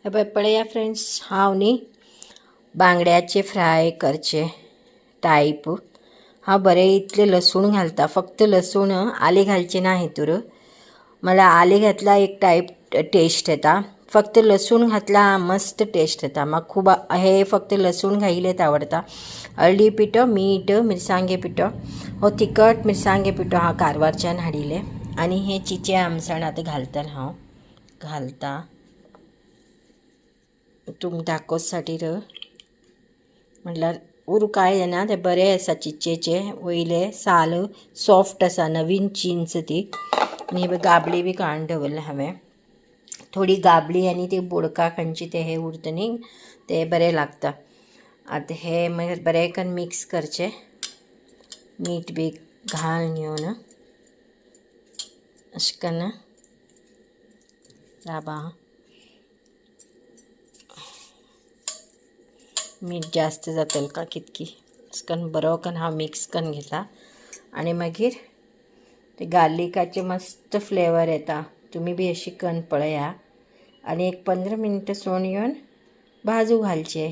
पळया फ्रेंड्स हांव न्ही बांगड्याचे फ्राय करचे टायप हांव बरें इतले लसूण घालता, फक्त लसूण आले घालचे ना हितूर. मला आले घातला एक टायप टेस्ट येता, फक्त लसूण घातला मस्त टेस्ट येता. म्हाका खूब हे फक्त लसूण घायलेत आवडता. हळदी पिठो, मीठ, मिरसांगे पिठो, हो तिखट मिरसांगे पिठो हांव कारवारच्यान हाडिले. आनी हे चिचे आमसण आतां घालता हांव घालता तुमकां दाखोवसाठी म्हटल्यार उरू कांय जायना. ते बरें आसा चिचेचे, वयले साल सॉफ्ट आसा, नवीन चिंच ती. आनी गाबडी बी काडून दवरला हांवें. थोडी गाबडी आनी ती बोडका खंयची ते हे उरता न्ही ते बरें लागता. आतां हे मागीर बरें करून मिक्स करचें, मीठ बी घालून घेवन अशें करून राबा. मीठ जास्त जातलें का कितकी अशें करून बरो करून हांव मिक्स करून घेता. आनी मागीर ते गार्लिकाचे मस्त फ्लेवर येता. तुमी बी अशी करून पळया. आनी एक 15 मिनटां सोन येवन भाजू घालचे.